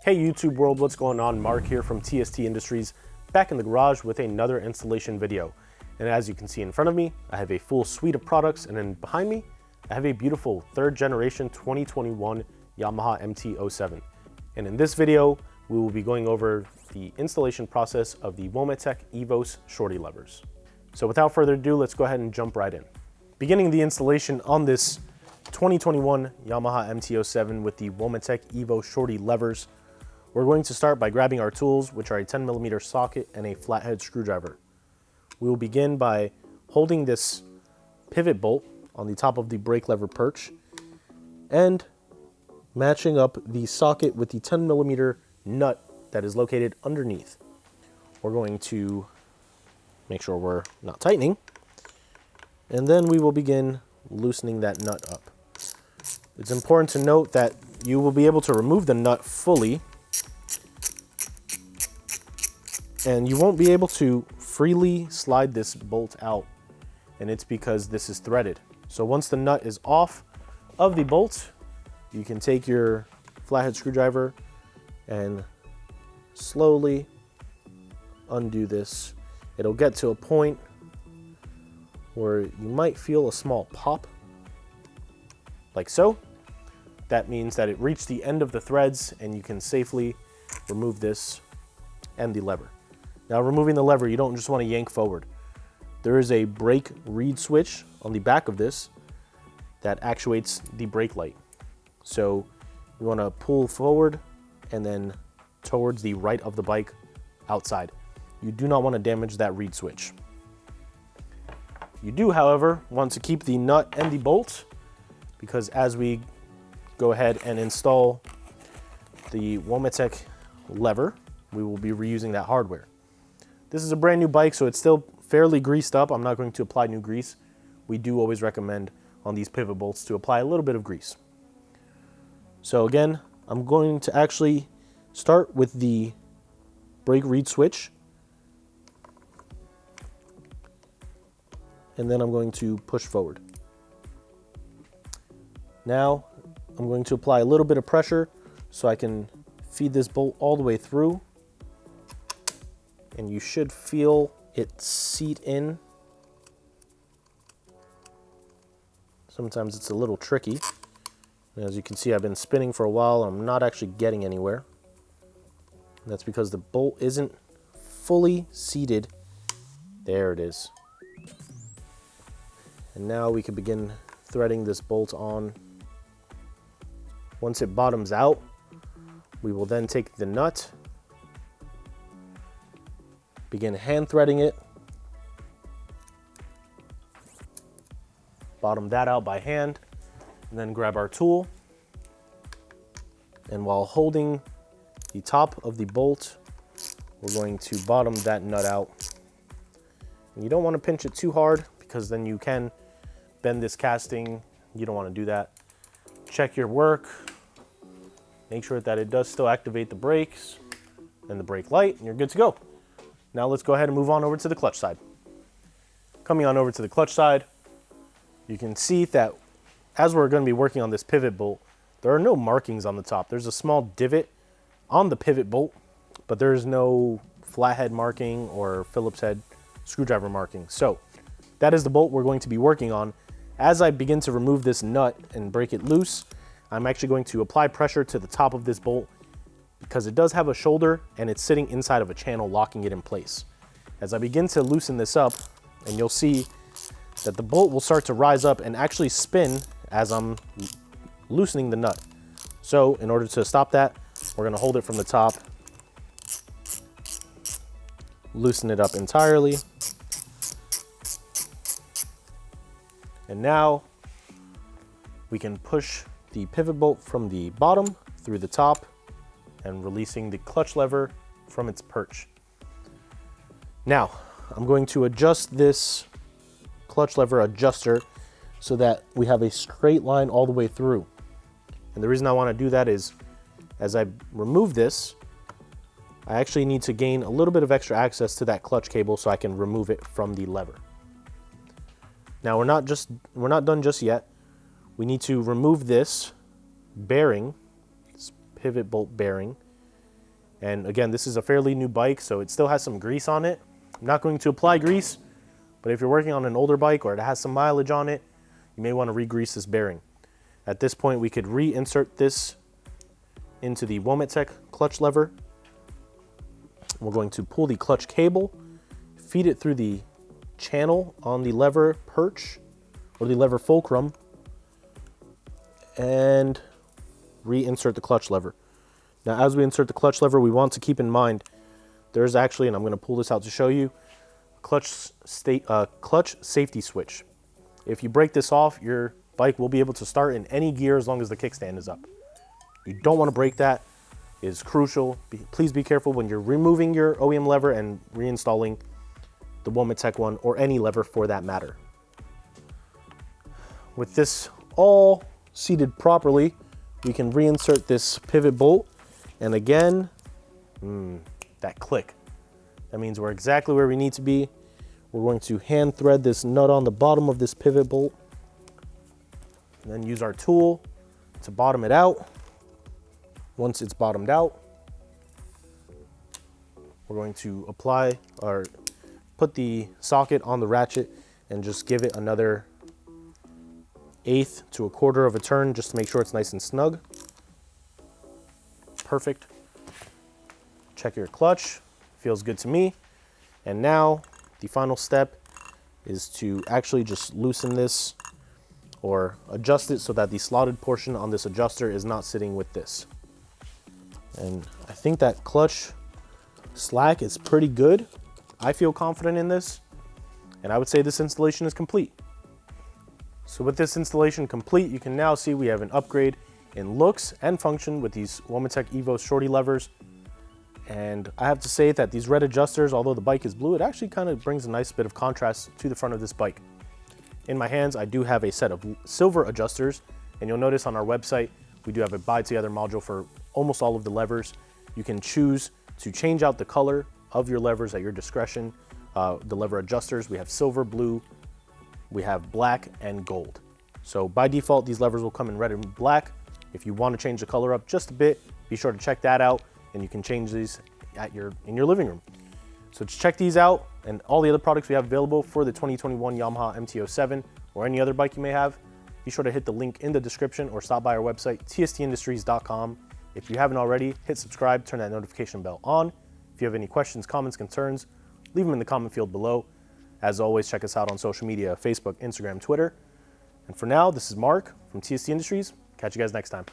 Hey YouTube world, what's going on? Mark here from TST Industries, back in the garage with another installation video. And as you can see in front of me, I have a full suite of products, and then behind me, I have a beautiful 3rd generation 2021 Yamaha MT-07. And in this video, we will be going over the installation process of the Womet-Tech Evos Shorty Levers. So without further ado, let's go ahead and jump right in. Beginning the installation on this 2021 Yamaha MT-07 with the Womet-Tech Evos Shorty Levers, we're going to start by grabbing our tools, which are a 10mm socket and a flathead screwdriver. We will begin by holding this pivot bolt on the top of the brake lever perch and matching up the socket with the 10mm nut that is located underneath. We're going to make sure we're not tightening, and then we will begin loosening that nut up. It's important to note that you will be able to remove the nut fully, and you won't be able to freely slide this bolt out, and it's because this is threaded. So once the nut is off of the bolt, you can take your flathead screwdriver and slowly undo this. It'll get to a point where you might feel a small pop, like so. That means that it reached the end of the threads and you can safely remove this and the lever. Now, removing the lever, you don't just want to yank forward. There is a brake reed switch on the back of this that actuates the brake light. So you want to pull forward and then towards the right of the bike outside. You do not want to damage that reed switch. You do, however, want to keep the nut and the bolt, because as we go ahead and install the Womet-Tech lever, we will be reusing that hardware. This is a brand new bike, so it's still fairly greased up. I'm not going to apply new grease. We do always recommend on these pivot bolts to apply a little bit of grease. So again, I'm going to actually start with the brake reed switch, and then I'm going to push forward. Now I'm going to apply a little bit of pressure so I can feed this bolt all the way through, and you should feel it seat in. Sometimes it's a little tricky. As you can see, I've been spinning for a while. I'm not actually getting anywhere. That's because the bolt isn't fully seated. There it is. And now we can begin threading this bolt on. Once it bottoms out, we will then take the nut, begin hand threading it, bottom that out by hand, and then grab our tool. And while holding the top of the bolt, we're going to bottom that nut out. And you don't want to pinch it too hard, because then you can bend this casting. You don't want to do that. Check your work. Make sure that it does still activate the brakes and the brake light, and you're good to go. Now let's go ahead and move on over to the clutch side. Coming on over to the clutch side, you can see that as we're going to be working on this pivot bolt, there are no markings on the top. There's a small divot on the pivot bolt, but there's no flathead marking or Phillips head screwdriver marking. So that is the bolt we're going to be working on. As I begin to remove this nut and break it loose, I'm actually going to apply pressure to the top of this bolt, because it does have a shoulder and it's sitting inside of a channel locking it in place. As I begin to loosen this up, and you'll see that the bolt will start to rise up and actually spin as I'm loosening the nut. So in order to stop that, we're going to hold it from the top, loosen it up entirely, and now we can push the pivot bolt from the bottom through the top and releasing the clutch lever from its perch. Now, I'm going to adjust this clutch lever adjuster so that we have a straight line all the way through. And the reason I want to do that is, as I remove this, I actually need to gain a little bit of extra access to that clutch cable so I can remove it from the lever. Now we're not done just yet. We need to remove this bearing, this pivot bolt bearing, And again, this is a fairly new bike, so it still has some grease on it. I'm not going to apply grease, but if you're working on an older bike or it has some mileage on it, you may want to re-grease this bearing. At this point, we could reinsert this into the Womet-Tech clutch lever. We're going to pull the clutch cable, feed it through the channel on the lever perch or the lever fulcrum, and reinsert the clutch lever. Now, as we insert the clutch lever, we want to keep in mind there's actually, and I'm going to pull this out to show you, clutch safety switch. If you break this off, your bike will be able to start in any gear as long as the kickstand is up. You don't want to break that. It is crucial. Please be careful when you're removing your OEM lever and reinstalling the Womet-Tech one, or any lever for that matter. With this all seated properly, we can reinsert this pivot bolt, and again, that click. That means we're exactly where we need to be. We're going to hand thread this nut on the bottom of this pivot bolt, and then use our tool to bottom it out. Once it's bottomed out, we're going to apply or put the socket on the ratchet and just give it another 1/8 to 1/4 of a turn just to make sure it's nice and snug. Perfect. Check your clutch. Feels good to me. And now the final step is to actually just loosen this or adjust it so that the slotted portion on this adjuster is not sitting with this. And I think that clutch slack is pretty good. I feel confident in this, and I would say this installation is complete. So with this installation complete, you can now see we have an upgrade in looks and function with these Womet-Tech Evos Shorty Levers. And I have to say that these red adjusters, although the bike is blue, it actually kind of brings a nice bit of contrast to the front of this bike. In my hands, I do have a set of silver adjusters, and you'll notice on our website, we do have a buy together module for almost all of the levers. You can choose to change out the color of your levers at your discretion. The lever adjusters, we have silver, blue, we have black, and gold. So by default, these levers will come in red and black. If you want to change the color up just a bit, be sure to check that out, and you can change these in your living room. So just check these out and all the other products we have available for the 2021 Yamaha MT-07 or any other bike you may have. Be sure to hit the link in the description or stop by our website, tstindustries.com. If you haven't already, hit subscribe, turn that notification bell on. If you have any questions, comments, concerns, leave them in the comment field below. As always, check us out on social media, Facebook, Instagram, Twitter. And for now, this is Mark from TST Industries. Catch you guys next time.